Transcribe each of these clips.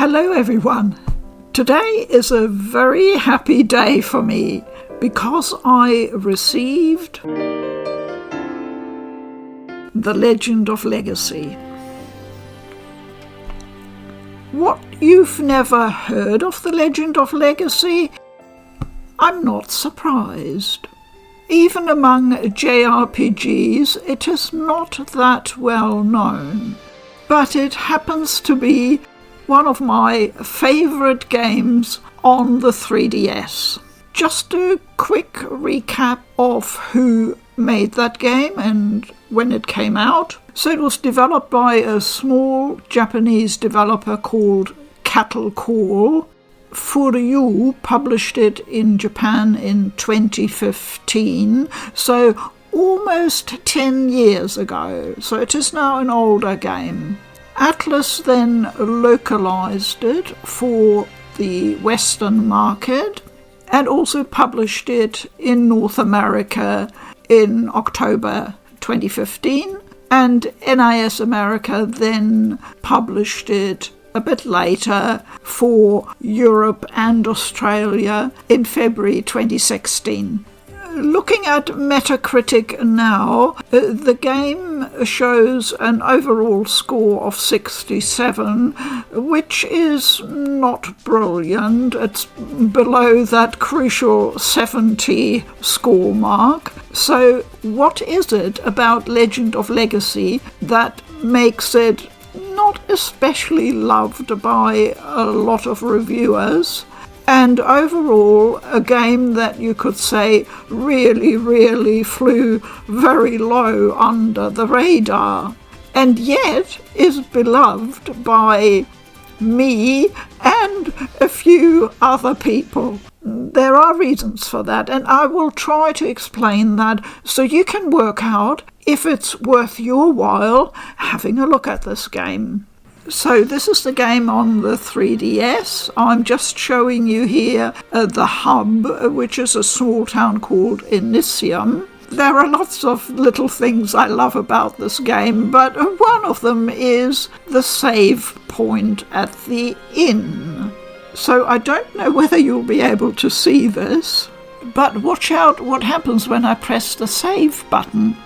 Hello everyone. Today is a very happy day for me because I received The Legend of Legacy. What, you've never heard of The Legend of Legacy? I'm not surprised. Even among JRPGs, it is not that well known. But it happens to be one of my favourite games on the 3DS. Just a quick recap of who made that game and when it came out. So it was developed by a small Japanese developer called Cattle Call. Furyu published it in Japan in 2015, so almost 10 years ago. So it is now an older game. Atlus then localized it for the Western market and also published it in North America in October 2015, and NIS America then published it a bit later for Europe and Australia in February 2016. Looking at Metacritic now, the game shows an overall score of 67, which is not brilliant. It's below that crucial 70 score mark. So what is it about Legend of Legacy that makes it not especially loved by a lot of reviewers? And overall, a game that you could say really flew very low under the radar, and yet is beloved by me and a few other people. There are reasons for that, and I will try to explain that so you can work out if it's worth your while having a look at this game. So this is the game on the 3DS. I'm just showing you here the hub, which is a small town called NISA. There are lots of little things I love about this game, but one of them is the save point at the inn. So I don't know whether you'll be able to see this, but watch out what happens when I press the save button.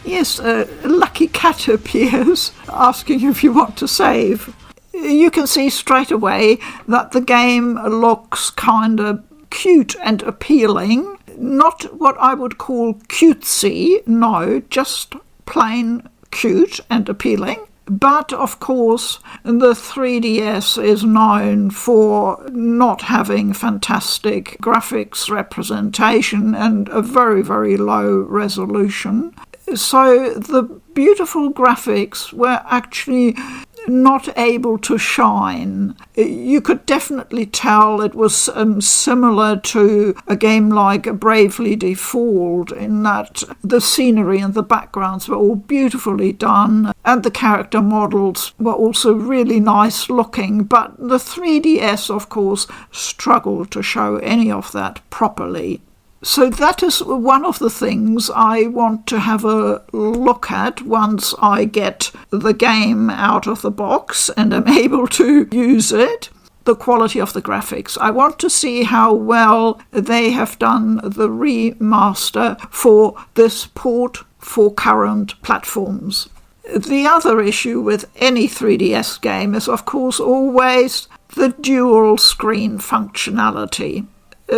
Yes, a lucky cat appears, asking if you want to save. You can see straight away that the game looks kind of cute and appealing. Not what I would call cutesy, no, just plain cute and appealing. But, of course, the 3DS is known for not having fantastic graphics representation and a very low resolution. So the beautiful graphics were actually not able to shine. You could definitely tell it was similar to a game like Bravely Default in that the scenery and the backgrounds were all beautifully done and the character models were also really nice looking, but the 3DS, of course, struggled to show any of that properly. So that is one of the things I want to have a look at once I get the game out of the box and am able to use it. The quality of the graphics. I want to see how well they have done the remaster for this port for current platforms. The other issue with any 3DS game is, of course, always the dual screen functionality.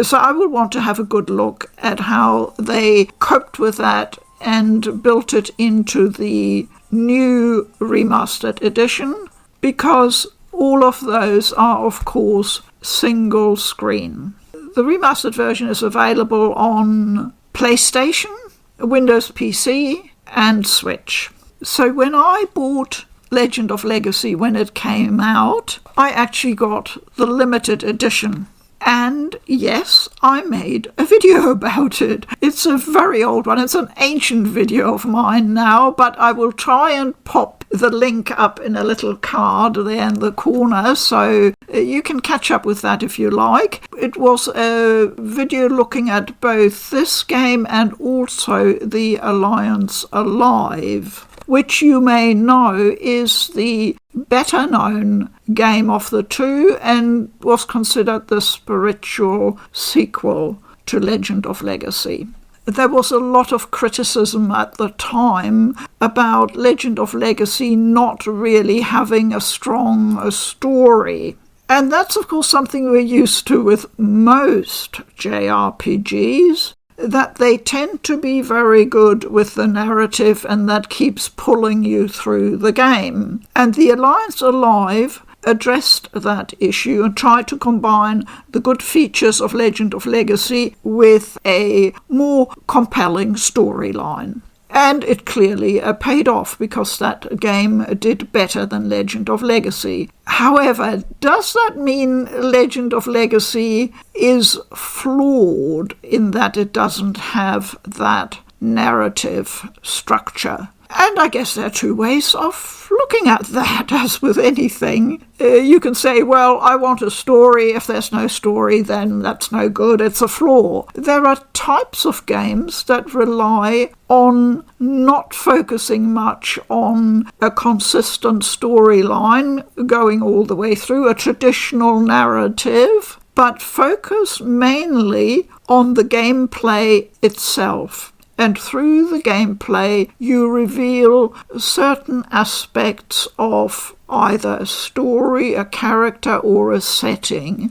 So I would want to have a good look at how they coped with that and built it into the new Remastered Edition, because all of those are, of course, single screen. The remastered version is available on PlayStation, Windows PC, and Switch. So when I bought Legend of Legacy when it came out, I actually got the limited edition. And yes, I made a video about it. It's a very old one. It's an ancient video of mine now, but I will try and pop the link up in a little card there in the corner, so you can catch up with that if you like. It was a video looking at both this game and also the Alliance Alive, which you may know is the better known game of the two and was considered the spiritual sequel to Legend of Legacy. There was a lot of criticism at the time about Legend of Legacy not really having a strong story. And that's, of course, something we're used to with most JRPGs, that they tend to be very good with the narrative and that keeps pulling you through the game. And the Alliance Alive addressed that issue and tried to combine the good features of Legend of Legacy with a more compelling storyline. And it clearly paid off, because that game did better than Legend of Legacy. However, does that mean Legend of Legacy is flawed in that it doesn't have that narrative structure? And I guess there are two ways of looking at that, as with anything. You can say, well, I want a story. If there's no story, then that's no good. It's a flaw. There are types of games that rely on not focusing much on a consistent storyline going all the way through, a traditional narrative, but focus mainly on the gameplay itself. And through the gameplay, you reveal certain aspects of either a story, a character, or a setting.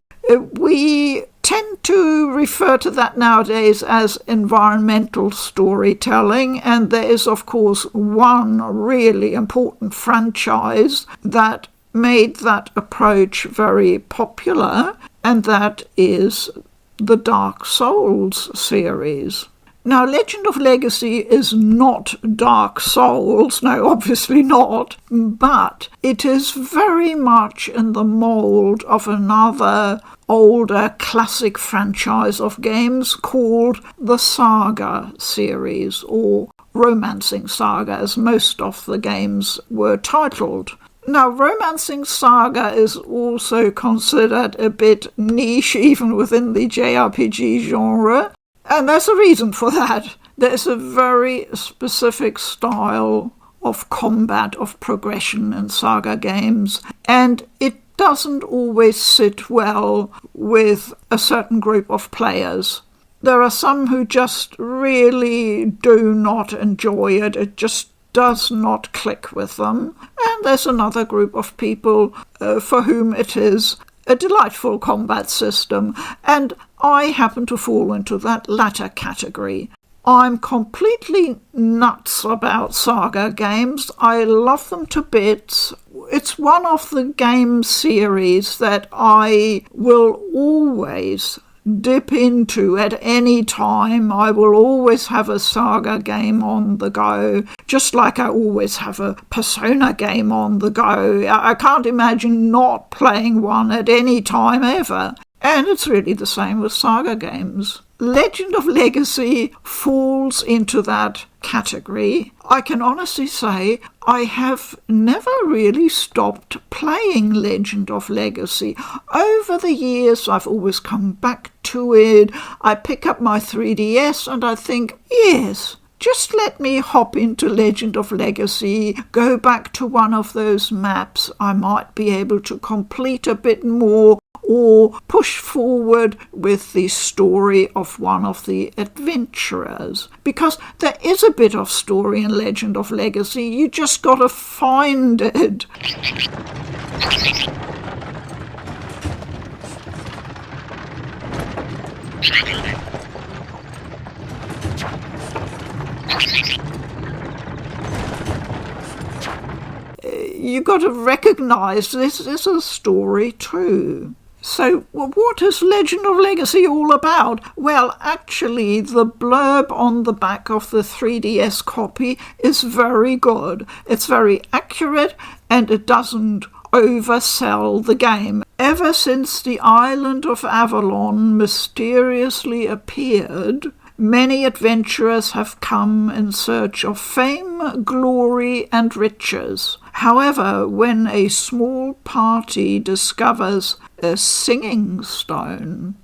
We tend to refer to that nowadays as environmental storytelling, and there is, of course, one really important franchise that made that approach very popular, and that is the Dark Souls series. Now, Legend of Legacy is not Dark Souls, no, obviously not, but it is very much in the mould of another older classic franchise of games called the SaGa series, or Romancing Saga, as most of the games were titled. Now, Romancing Saga is also considered a bit niche even within the JRPG genre. And there's a reason for that. There's a very specific style of combat, of progression in Saga games, and it doesn't always sit well with a certain group of players. There are some who just really do not enjoy it. It just does not click with them. And there's another group of people for whom it is a delightful combat system, and I happen to fall into that latter category. I'm completely nuts about Saga games. I love them to bits. It's one of the game series that I will always dip into at any time. I will always have a Saga game on the go, just like I always have a Persona game on the go. I can't imagine not playing one at any time ever. And it's really the same with Saga games. Legend of Legacy falls into that category. I can honestly say I have never really stopped playing Legend of Legacy. Over the years, I've always come back to it. I pick up my 3DS and I think, yes, just let me hop into Legend of Legacy, go back to one of those maps I might be able to complete a bit more, or push forward with the story of one of the adventurers. Because there is a bit of story in Legend of Legacy, you just gotta find it. You got to recognise this is a story too. So what is Legend of Legacy all about? Well, actually, the blurb on the back of the 3DS copy is very good. It's very accurate and it doesn't oversell the game. Ever since the island of Avalon mysteriously appeared, many adventurers have come in search of fame, glory, and riches. However, when a small party discovers a singing stone,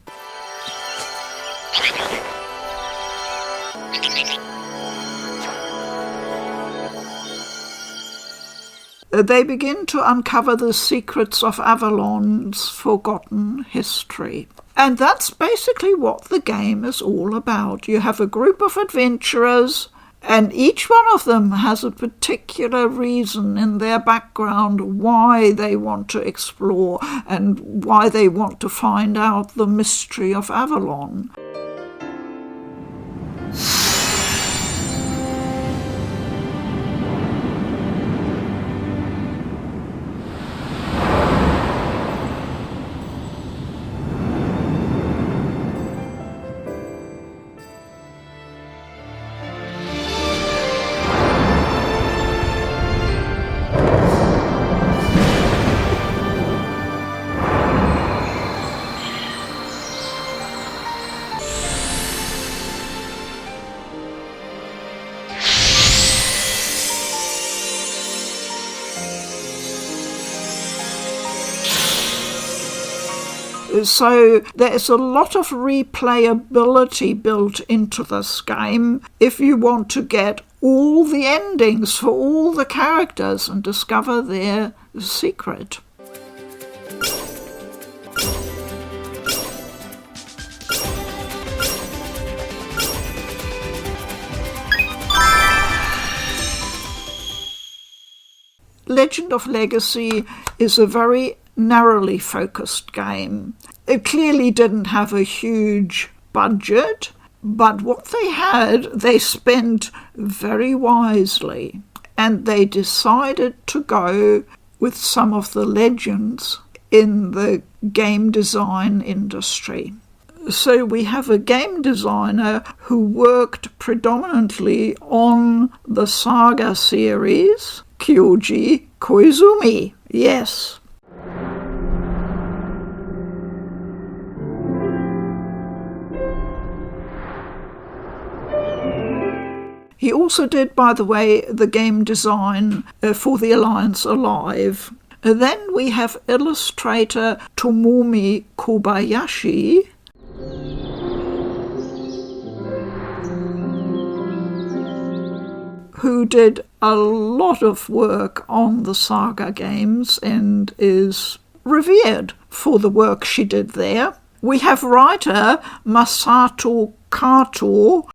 they begin to uncover the secrets of Avalon's forgotten history. And that's basically what the game is all about. You have a group of adventurers, and each one of them has a particular reason in their background why they want to explore and why they want to find out the mystery of Avalon. So there's a lot of replayability built into this game if you want to get all the endings for all the characters and discover their secret. Legend of Legacy is a very narrowly focused game. It clearly didn't have a huge budget, but what they had, they spent very wisely, and they decided to go with some of the legends in the game design industry. So we have a game designer who worked predominantly on the SaGa series, Kyoji Koizumi. Yes. He also did, by the way, the game design for the Alliance Alive. Then we have illustrator Tomomi Kobayashi, who did a lot of work on the SaGa games and is revered for the work she did there. We have writer Masato Kato,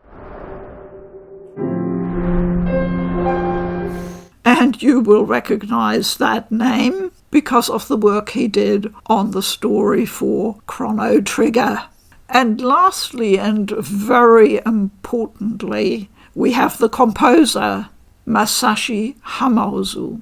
and you will recognize that name because of the work he did on the story for Chrono Trigger. And lastly, and very importantly, we have the composer, Masashi Hamauzu.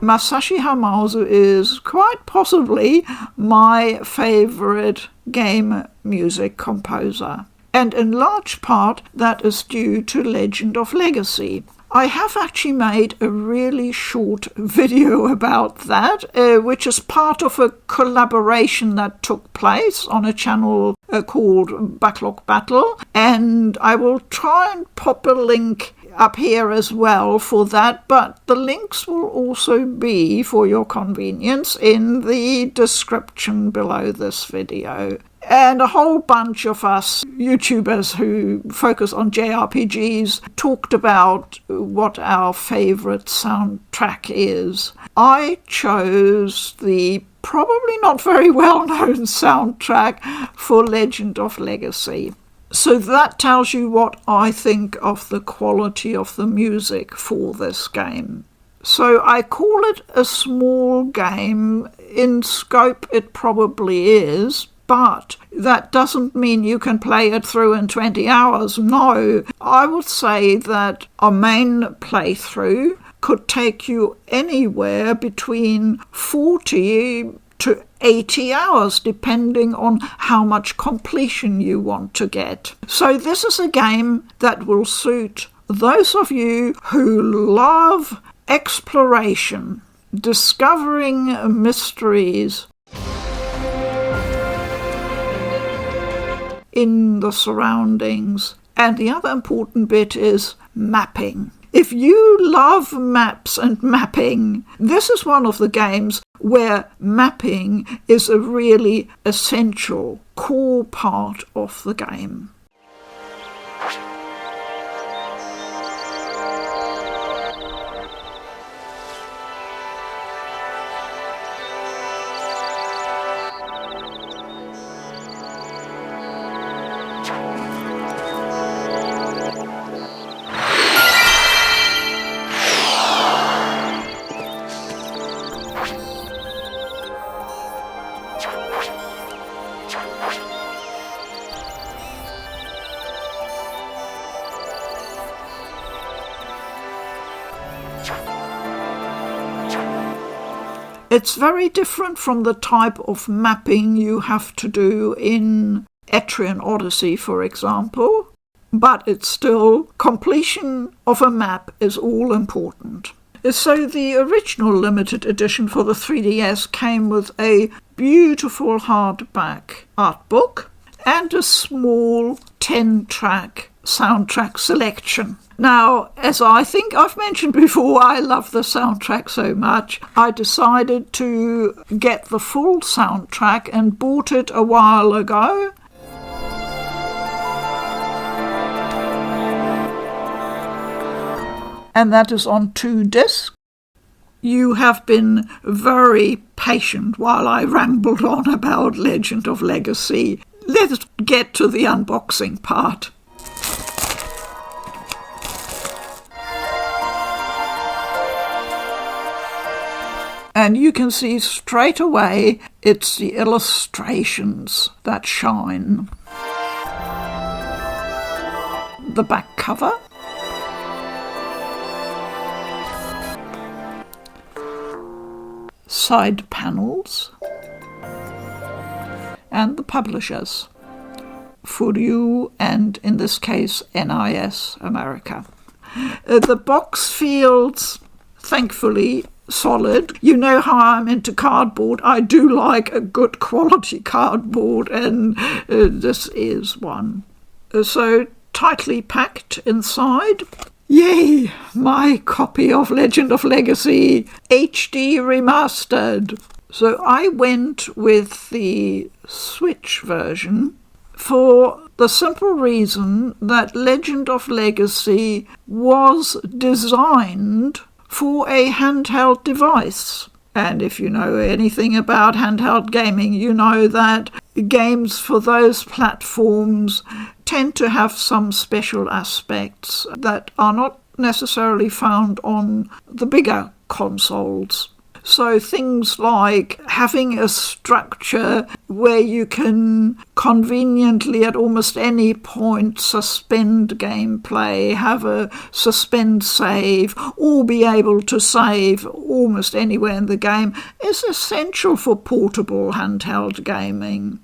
Masashi Hamauzu is quite possibly my favourite game music composer. And in large part, that is due to Legend of Legacy. I have actually made a really short video about that, which is part of a collaboration that took place on a channel called Backlog Battle, and I will try and pop a link up here as well for that, but the links will also be, for your convenience, in the description below this video. And a whole bunch of us YouTubers who focus on JRPGs talked about what our favourite soundtrack is. I chose the probably not very well-known soundtrack for Legend of Legacy. So that tells you what I think of the quality of the music for this game. So I call it a small game. In scope it probably is, but that doesn't mean you can play it through in 20 hours. No, I would say that a main playthrough could take you anywhere between 40 to 80 hours, depending on how much completion you want to get. So this is a game that will suit those of you who love exploration, discovering mysteries in the surroundings. And the other important bit is mapping. If you love maps and mapping, this is one of the games where mapping is a really essential core part of the game. It's very different from the type of mapping you have to do in Etrian Odyssey, for example, but it's still completion of a map is all important. So the original limited edition for the 3DS came with a beautiful hardback artbook and a small 10-track soundtrack selection. Now, as I think I've mentioned before, I love the soundtrack so much, I decided to get the full soundtrack and bought it a while ago. And that is on 2 discs. You have been very patient while I rambled on about Legend of Legacy. Let's get to the unboxing part. And you can see straight away it's the illustrations that shine. The back cover. Side panels. And the publishers. For you and, in this case, NIS America. The box feels, thankfully, solid. You know how I'm into cardboard. I do like a good quality cardboard, and this is one. So tightly packed inside. Yay! My copy of Legend of Legacy HD Remastered. So I went with the Switch version for the simple reason that Legend of Legacy was designed for a handheld device. And if you know anything about handheld gaming, you know that games for those platforms tend to have some special aspects that are not necessarily found on the bigger consoles. So things like having a structure where you can conveniently at almost any point suspend gameplay, have a suspend save, or be able to save almost anywhere in the game is essential for portable handheld gaming.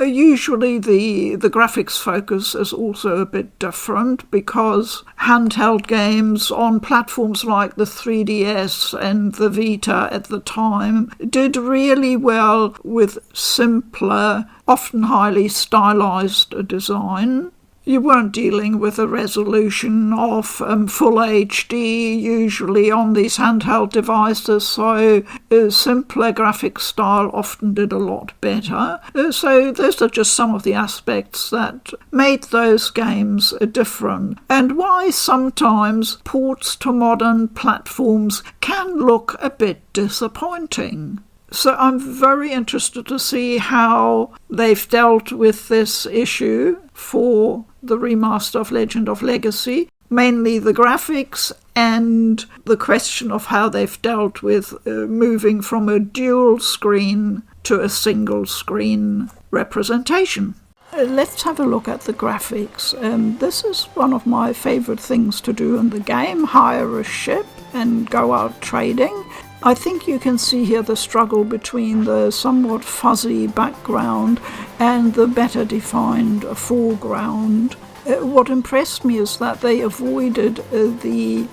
Usually the graphics focus is also a bit different because handheld games on platforms like the 3DS and the Vita at the time did really well with simpler, often highly stylized design. You weren't dealing with a resolution of full HD usually on these handheld devices, so simpler graphic style often did a lot better. So those are just some of the aspects that made those games different, and why sometimes ports to modern platforms can look a bit disappointing. So I'm very interested to see how they've dealt with this issue for the remaster of Legend of Legacy, mainly the graphics and the question of how they've dealt with moving from a dual screen to a single screen representation. Let's have a look at the graphics. This is one of my favourite things to do in the game, hire a ship and go out trading. I think you can see here the struggle between the somewhat fuzzy background and the better defined foreground. What impressed me is that they avoided the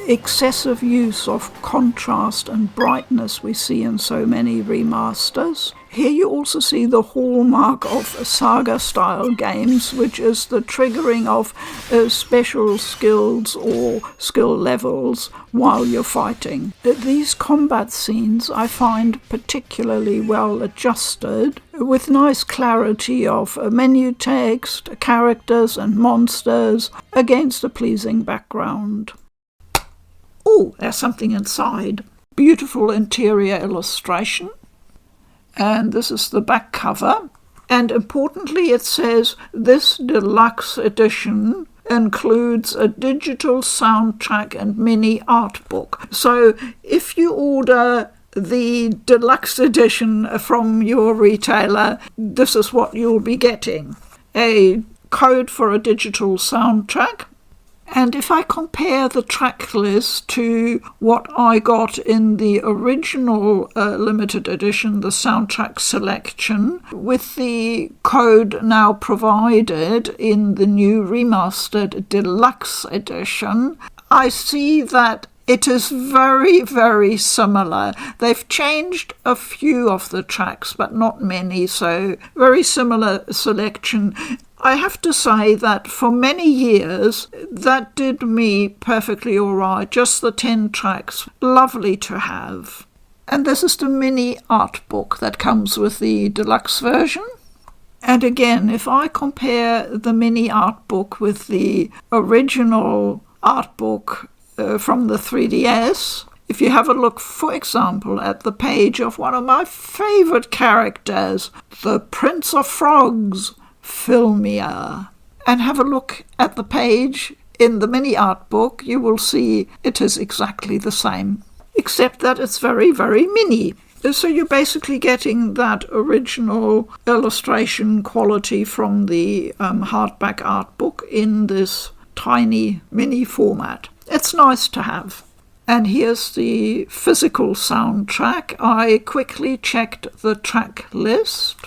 excessive use of contrast and brightness we see in so many remasters. Here you also see the hallmark of SaGa-style games, which is the triggering of special skills or skill levels while you're fighting. These combat scenes I find particularly well adjusted, with nice clarity of menu text, characters and monsters against a pleasing background. Oh, there's something inside. Beautiful interior illustration. And this is the back cover. And importantly, it says this deluxe edition includes a digital soundtrack and mini art book. So if you order the deluxe edition from your retailer, this is what you'll be getting. A code for a digital soundtrack. And if I compare the track list to what I got in the original limited edition, the soundtrack selection, with the code now provided in the new remastered Deluxe Edition, I see that it is very, very similar. They've changed a few of the tracks, but not many, so very similar selection. I have to say that for many years, that did me perfectly all right. Just the 10 tracks, lovely to have. And this is the mini art book that comes with the deluxe version. And again, if I compare the mini art book with the original art book from the 3DS, if you have a look, for example, at the page of one of my favourite characters, the Prince of Frogs, Filmia, and have a look at the page in the mini art book, you will see it is exactly the same, except that it's very, very mini. So you're basically getting that original illustration quality from the hardback art book in this tiny mini format. It's nice to have. And here's the physical soundtrack. I quickly checked the track list,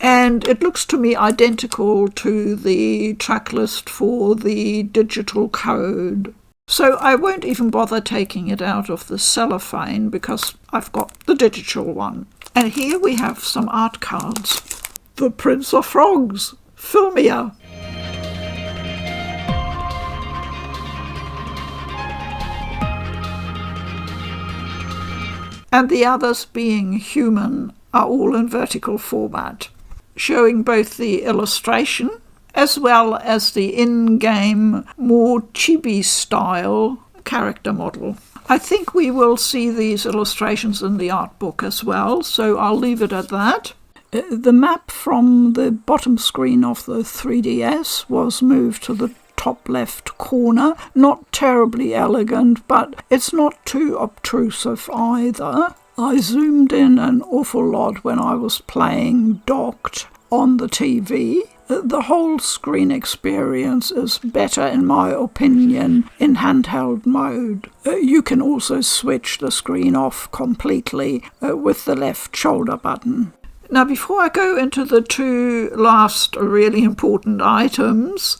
and it looks to me identical to the track list for the digital code. So I won't even bother taking it out of the cellophane because I've got the digital one. And here we have some art cards. The Prince of Frogs, Filmia. And the others, being human, are all in vertical format, showing both the illustration as well as the in-game, more chibi-style character model. I think we will see these illustrations in the art book as well, so I'll leave it at that. The map from the bottom screen of the 3DS was moved to the top left corner. Not terribly elegant, but it's not too obtrusive either. I zoomed in an awful lot when I was playing docked on the TV. The whole screen experience is better, in my opinion, in handheld mode. You can also switch the screen off completely with the left shoulder button. Now, before I go into the two last really important items,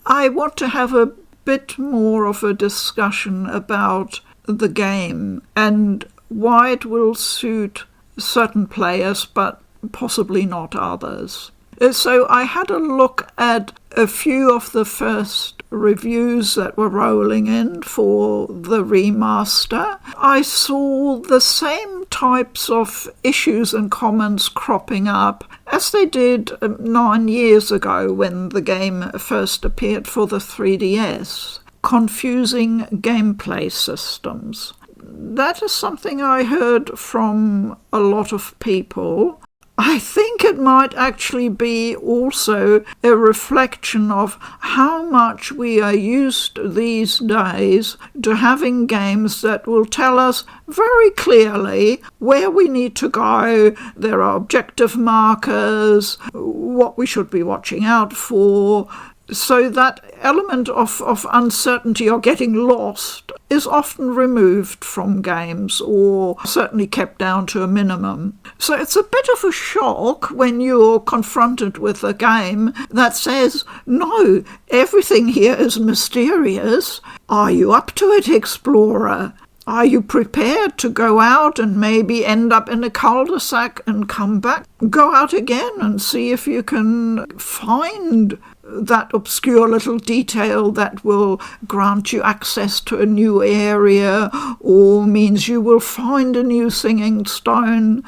I want to have a bit more of a discussion about the game and why it will suit certain players but possibly not others. So I had a look at a few of the first reviews that were rolling in for the remaster. I saw the same types of issues and comments cropping up as they did 9 years ago when the game first appeared for the 3DS. Confusing gameplay systems. That is something I heard from a lot of people. I think it might actually be also a reflection of how much we are used these days to having games that will tell us very clearly where we need to go. There are objective markers, what we should be watching out for. So that element of uncertainty or getting lost is often removed from games, or certainly kept down to a minimum. So it's a bit of a shock when you're confronted with a game that says, no, everything here is mysterious. Are you up to it, explorer? Are you prepared to go out and maybe end up in a cul-de-sac and come back? Go out again and see if you can find that obscure little detail that will grant you access to a new area or means you will find a new singing stone.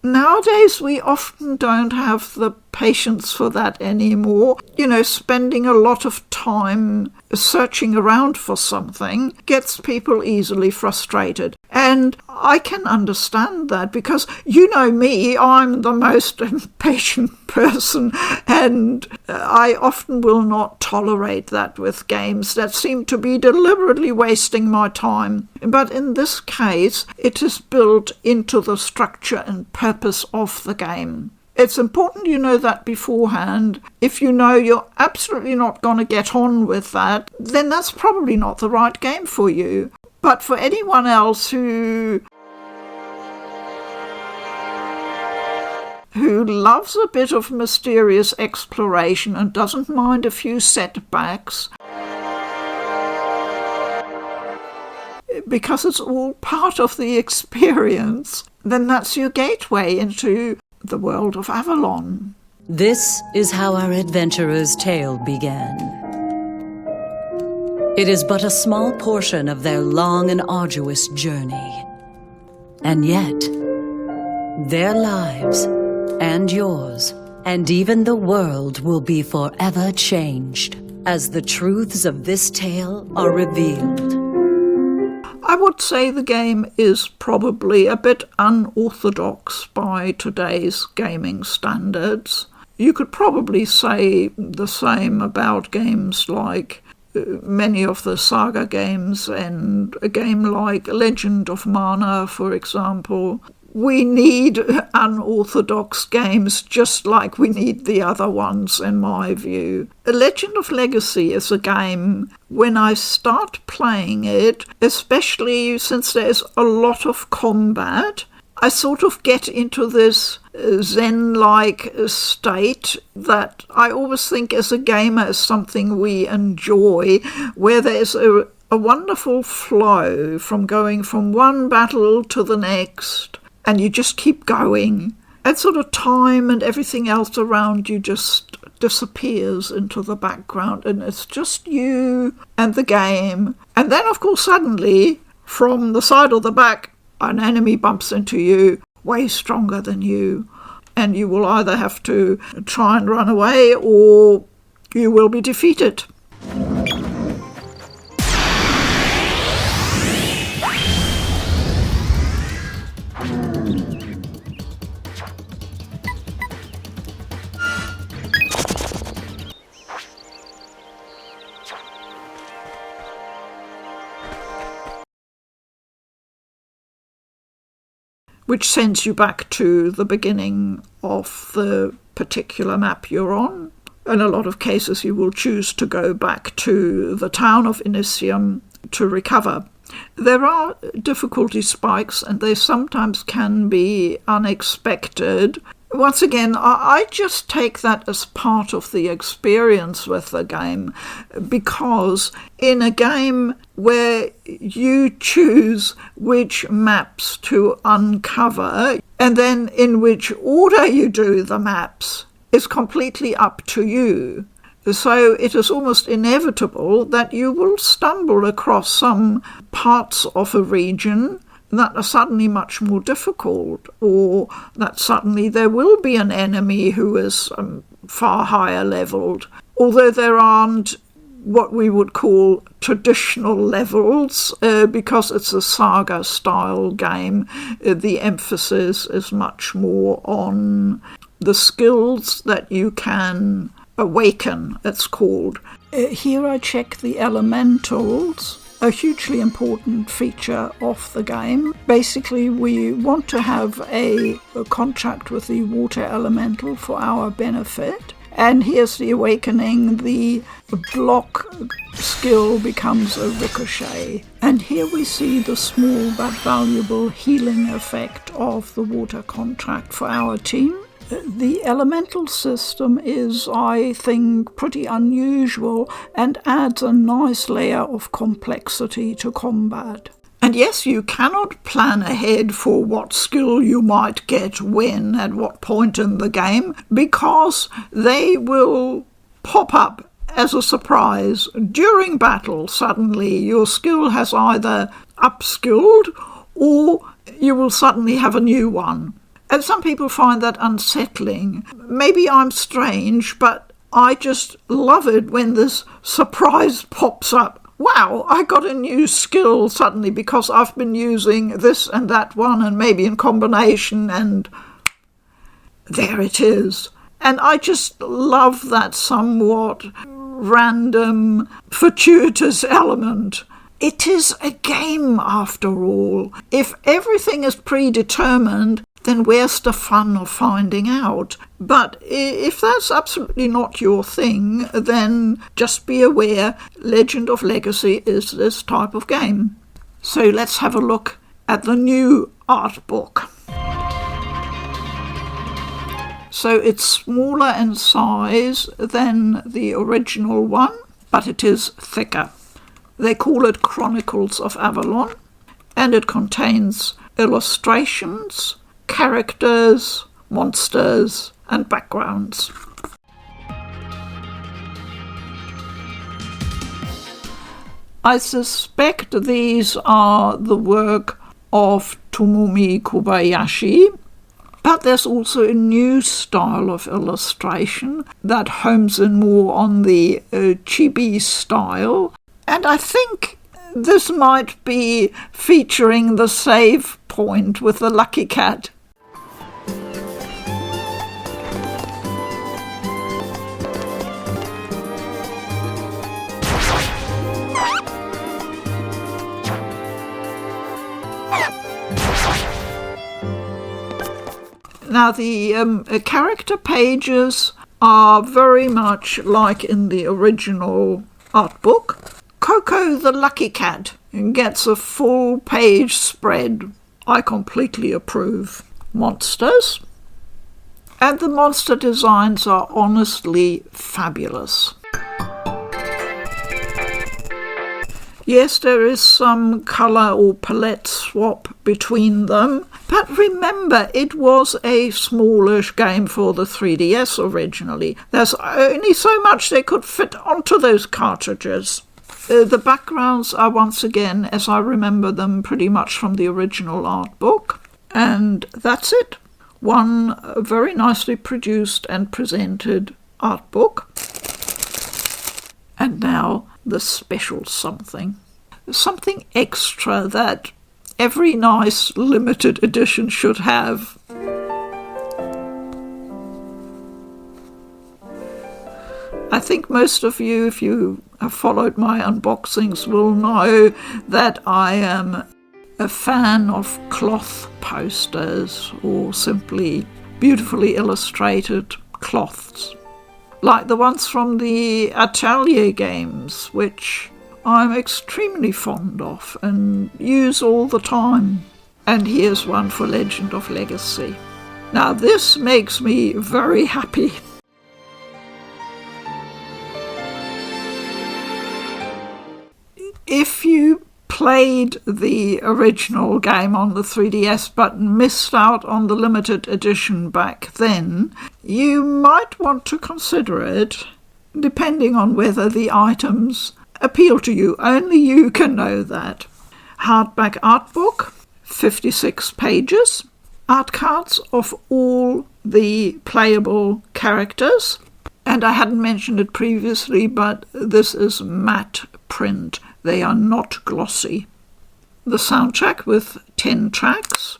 Nowadays, we often don't have the patience for that anymore. Spending a lot of time searching around for something gets people easily frustrated. And I can understand that because you know me, I'm the most impatient person, and I often will not tolerate that with games that seem to be deliberately wasting my time. But in this case, it is built into the structure and purpose of the game. It's important you know that beforehand. If you know you're absolutely not going to get on with that, then that's probably not the right game for you. But for anyone else who loves a bit of mysterious exploration and doesn't mind a few setbacks, because it's all part of the experience, then that's your gateway into the world of Avalon. This is how our adventurer's tale began. It is but a small portion of their long and arduous journey. And yet, their lives, and yours, and even the world will be forever changed as the truths of this tale are revealed. I would say the game is probably a bit unorthodox by today's gaming standards. You could probably say the same about games like many of the SaGa games and a game like Legend of Mana, for example. We need unorthodox games just like we need the other ones, in my view. A Legend of Legacy is a game, when I start playing it, especially since there's a lot of combat, I sort of get into this zen-like state that I always think as a gamer is something we enjoy, where there's a wonderful flow from going from one battle to the next, and you just keep going. And sort of time and everything else around you just disappears into the background, and it's just you and the game. And then, of course, suddenly, from the side or the back, an enemy bumps into you, way stronger than you, and you will either have to try and run away or you will be defeated. Which sends you back to the beginning of the particular map you're on. In a lot of cases, you will choose to go back to the town of Elysium to recover. There are difficulty spikes, and they sometimes can be unexpected. Once again, I just take that as part of the experience with the game, because in a game where you choose which maps to uncover and then in which order you do the maps is completely up to you. So it is almost inevitable that you will stumble across some parts of a region that are suddenly much more difficult, or that suddenly there will be an enemy who is far higher leveled. Although there aren't what we would call traditional levels, because it's a SaGa style game, the emphasis is much more on the skills that you can awaken, it's called. Here I check the elementals, a hugely important feature of the game. Basically, we want to have a contract with the water elemental for our benefit. And here's the awakening. The block skill becomes a ricochet. And here we see the small but valuable healing effect of the water contract for our team. The elemental system is, I think, pretty unusual and adds a nice layer of complexity to combat. And yes, you cannot plan ahead for what skill you might get when, at what point in the game, because they will pop up as a surprise. During battle, suddenly your skill has either upskilled or you will suddenly have a new one. And some people find that unsettling. Maybe I'm strange, but I just love it when this surprise pops up. Wow, I got a new skill suddenly because I've been using this and that one and maybe in combination, and there it is. And I just love that somewhat random, fortuitous element. It is a game after all. If everything is predetermined, then where's the fun of finding out? But if that's absolutely not your thing, then just be aware Legend of Legacy is this type of game. So let's have a look at the new art book. So it's smaller in size than the original one, but it is thicker. They call it Chronicles of Avalon, and it contains illustrations, characters, monsters, and backgrounds. I suspect these are the work of Tomomi Kobayashi, but there's also a new style of illustration that homes in more on the chibi style, and I think this might be featuring the save point with the lucky cat. Now the character pages are very much like in the original art book. Coco the Lucky Cat gets a full page spread. I completely approve. Monsters. And the monster designs are honestly fabulous. Yes, there is some colour or palette swap between them, but remember it was a smallish game for the 3DS originally. There's only so much they could fit onto those cartridges. The backgrounds are once again, as I remember them, pretty much from the original art book. And that's it. One very nicely produced and presented art book. And now the special something. Something extra that every nice limited edition should have. I think most of you, if you have followed my unboxings, will know that I am a fan of cloth posters or simply beautifully illustrated cloths, like the ones from the Atelier games, which I'm extremely fond of and use all the time. And here's one for Legend of Legacy. Now this makes me very happy. If you played the original game on the 3DS but missed out on the limited edition back then, you might want to consider it, depending on whether the items appeal to you. Only you can know that. Hardback art book, 56 pages, art cards of all the playable characters, and I hadn't mentioned it previously, but this is matte print. They are not glossy. The soundtrack with 10 tracks.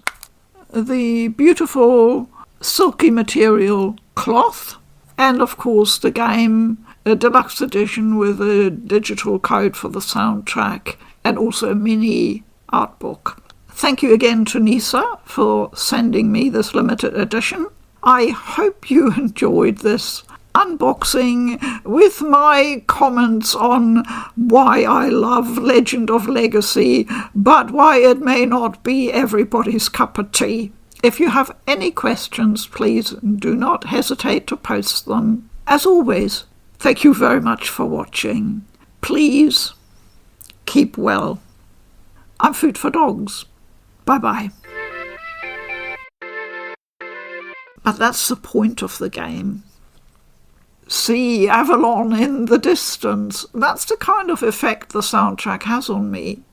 The beautiful silky material cloth. And of course the game, a deluxe edition with a digital code for the soundtrack and also a mini art book. Thank you again to NISA for sending me this limited edition. I hope you enjoyed this unboxing with my comments on why I love Legend of Legacy, but why it may not be everybody's cup of tea. If you have any questions, please do not hesitate to post them. As always, thank you very much for watching. Please keep well. I'm Food for Dogs. Bye-bye. But that's the point of the game. See Avalon in the distance. That's the kind of effect the soundtrack has on me.